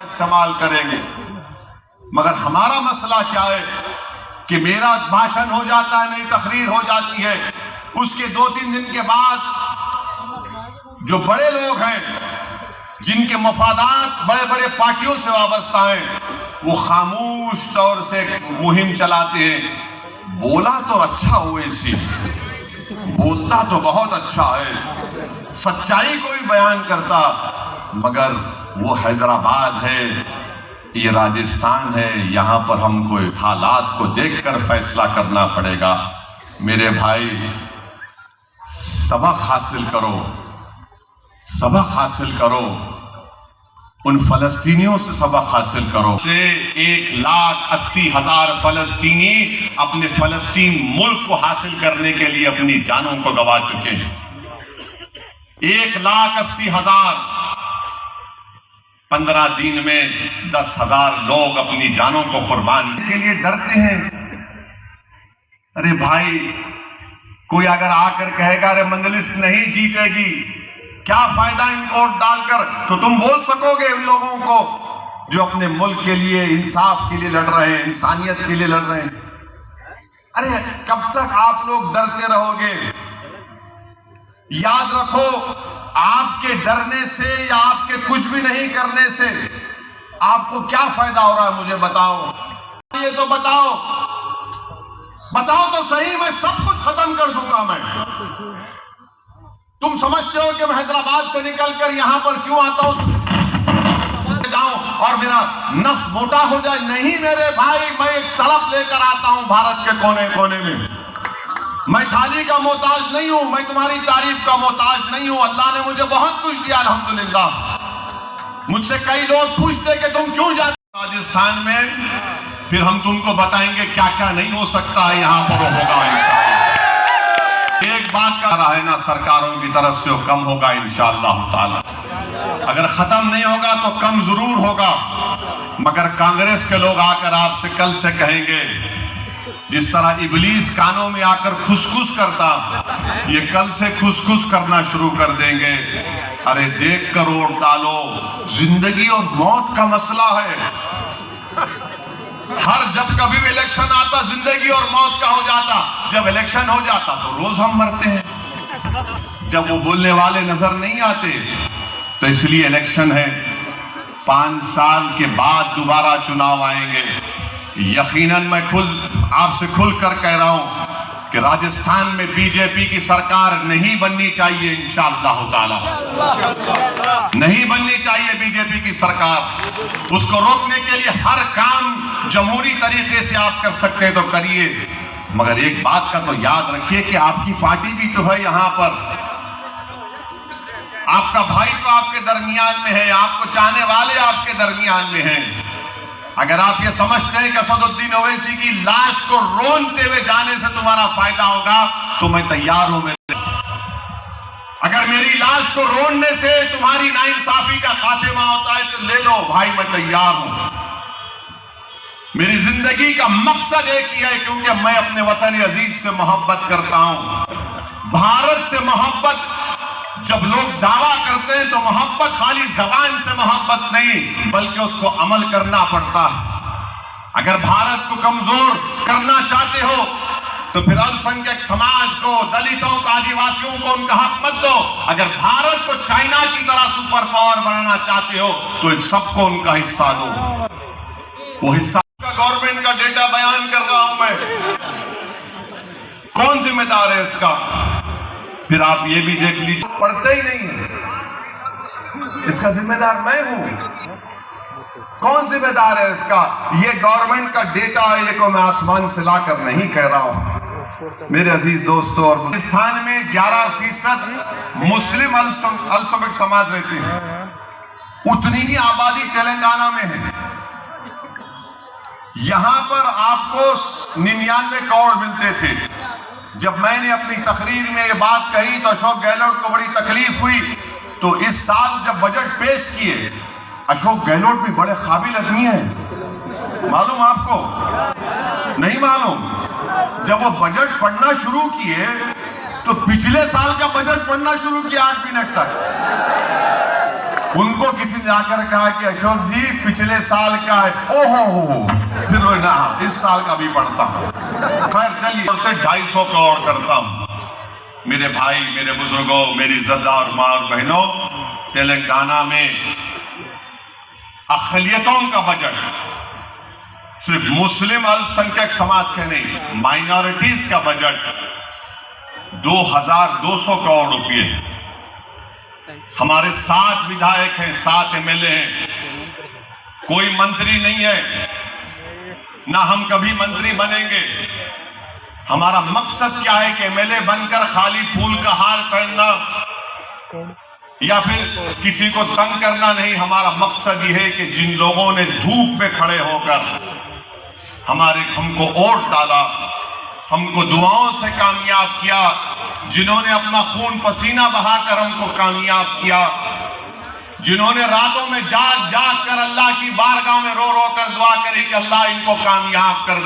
इस्तेमाल करेंगे। मगर हमारा मसला क्या है कि मेरा भाषण हो जाता है, मेरी तकरीर हो जाती है, उसके 2-3 दिन के बाद जो बड़े लोग हैं जिनके मफादात बड़े बड़े पार्टियों से वाबस्ता हैं, वो खामोश तौर से मुहिम चलाते हैं। बोला तो अच्छा ओवैसी, बोलता तो बहुत अच्छा है, सच्चाई को भी बयान करता, मगर वो हैदराबाद है, ये राजस्थान है, यहाँ पर हमको हालात को देखकर फैसला करना पड़ेगा। मेरे भाई, सबक हासिल करो, सबक हासिल करो, उन फलस्तीनियों से सबक हासिल करो। से 1,80,000 फलस्तीनी अपने फलस्तीन मुल्क को हासिल करने के लिए अपनी जानों को गंवा चुके हैं। 1,80,000, 15 दिन में 10,000 लोग अपनी जानों को कुर्बान के लिए डरते हैं। अरे भाई, कोई अगर आकर कहेगा अरे मंजलिस नहीं जीतेगी, क्या फायदा इन वोट डालकर, तो तुम बोल सकोगे उन लोगों को जो अपने मुल्क के लिए, इंसाफ के लिए लड़ रहे हैं, इंसानियत के लिए लड़ रहे हैं। अरे कब तक आप लोग डरते रहोगे? याद रखो, आपके डरने से या आपके कुछ भी नहीं करने से आपको क्या फायदा हो रहा है, मुझे बताओ। ये तो बताओ, बताओ तो सही, मैं सब कुछ खत्म कर दूंगा। मैं, तुम समझते हो कि मैं हैदराबाद से निकलकर यहां पर क्यों आता हूं, जाऊं और मेरा नस मोटा हो जाए? नहीं मेरे भाई, मैं एक तड़प लेकर आता हूं भारत के कोने कोने में। मैं थाली का मोहताज नहीं हूं, मैं तुम्हारी तारीफ का मोहताज नहीं हूं। अल्लाह ने मुझे बहुत कुछ दिया, अल्हम्दुलिल्लाह। मुझसे कई लोग पूछते कि तुम क्यों जाते राजस्थान में, फिर हम तुमको बताएंगे क्या क्या नहीं हो सकता है, यहां पर होगा इंशाअल्लाह। एक बात का रहा है ना, सरकारों की तरफ से वो कम होगा इंशाअल्लाह ताला। अगर खत्म नहीं होगा तो कम जरूर होगा। मगर कांग्रेस के लोग आकर आपसे कल से कहेंगे, जिस तरह इबलीस कानों में आकर खुसखुस करता, ये कल से खुसखुस करना शुरू कर देंगे। अरे देख कर वोट डालो, जिंदगी और मौत का मसला है। हर जब कभी भी इलेक्शन आता, जिंदगी और मौत का हो जाता। जब इलेक्शन हो जाता तो रोज हम मरते हैं। जब वो बोलने वाले नजर नहीं आते, तो इसलिए इलेक्शन है। 5 साल के बाद दोबारा चुनाव आएंगे। यकीनन मैं आपसे खुलकर कह रहा हूं कि राजस्थान में बीजेपी की सरकार नहीं बननी चाहिए इंशाअल्लाह ताला। नहीं बननी चाहिए बीजेपी की सरकार। उसको रोकने के लिए हर काम जमहूरी तरीके से आप कर सकते हैं तो करिए, मगर एक बात का तो याद रखिए कि आपकी पार्टी भी तो है यहां पर, आपका भाई तो आपके दरमियान में है, आपको चाहने वाले आपके दरमियान में हैं। अगर आप ये समझते हैं कि असदुद्दीन ओवैसी की लाश को रोनते हुए जाने से तुम्हारा फायदा होगा, तो मैं तैयार हूं। अगर मेरी लाश को रोनने से तुम्हारी नाइंसाफी का खात्मा होता है तो ले लो भाई, मैं तैयार हूं। मेरी जिंदगी का मकसद एक ही है, क्योंकि मैं अपने वतन अजीज से मोहब्बत करता हूं। भारत से मोहब्बत जब लोग दावा करते हैं तो मोहब्बत खाली जबान से मोहब्बत नहीं, बल्कि उसको अमल करना पड़ता है। अगर भारत को कमजोर करना चाहते हो तो फिर अल्पसंख्यक समाज को, दलितों को, आदिवासियों को उनका हक मत दो। अगर भारत को चाइना की तरह सुपर पावर बनाना चाहते हो तो इन सबको उनका हिस्सा दो। वो हिस्सा गवर्नमेंट का डेटा बयान कर रहा हूं मैं, कौन जिम्मेदार है इसका? फिर आप ये भी देख लीजिए, पढ़ते ही नहीं है, इसका जिम्मेदार मैं हूं। कौन जिम्मेदार है इसका? ये गवर्नमेंट का डेटा है, ये को मैं आसमान से लाकर नहीं कह रहा हूं। मेरे अजीज दोस्तों, और पाकिस्तान में 11% मुस्लिम अल्पसंख्यक समाज रहते हैं, उतनी ही आबादी तेलंगाना में है। यहां पर आपको 99 करोड़ मिलते थे। जब मैंने अपनी तकरीर में ये बात कही तो अशोक गहलोत को बड़ी तकलीफ हुई। तो इस साल जब बजट पेश किए, अशोक गहलोत भी बड़े काबिल आदमी हैं, मालूम आपको? नहीं मालूम? जब वो बजट पढ़ना शुरू किए तो पिछले साल का बजट पढ़ना शुरू किया 8 मिनट तक। उनको किसी ने आकर कहा कि अशोक जी पिछले साल का है, ओहो फिर वो ना इस साल का भी पढ़ता हूं। खैर चलिए, और से 250 करोड़ करता हूं। मेरे भाई, मेरे बुजुर्गों, मेरी इज्जतदार मां और बहनों, तेलंगाना में अक़लियतों का बजट, सिर्फ मुस्लिम अल्पसंख्यक समाज के नहीं, माइनॉरिटीज का बजट 2200 करोड़ रुपए। हमारे 7 विधायक हैं, 7 एमएलए हैं, कोई मंत्री नहीं है, ना हम कभी मंत्री बनेंगे। हमारा मकसद क्या है कि एमएलए बनकर खाली फूल का हार पहनना या फिर किसी को तंग करना नहीं। हमारा मकसद यह है कि जिन लोगों ने धूप में खड़े होकर हमको वोट डाला, हमको दुआओं से कामयाब किया, जिन्होंने अपना खून पसीना बहाकर हमको कामयाब किया, जिन्होंने रातों में जाग जाग कर अल्लाह की बारगाह में रो रो कर दुआ करी कि अल्लाह इनको कामयाब कर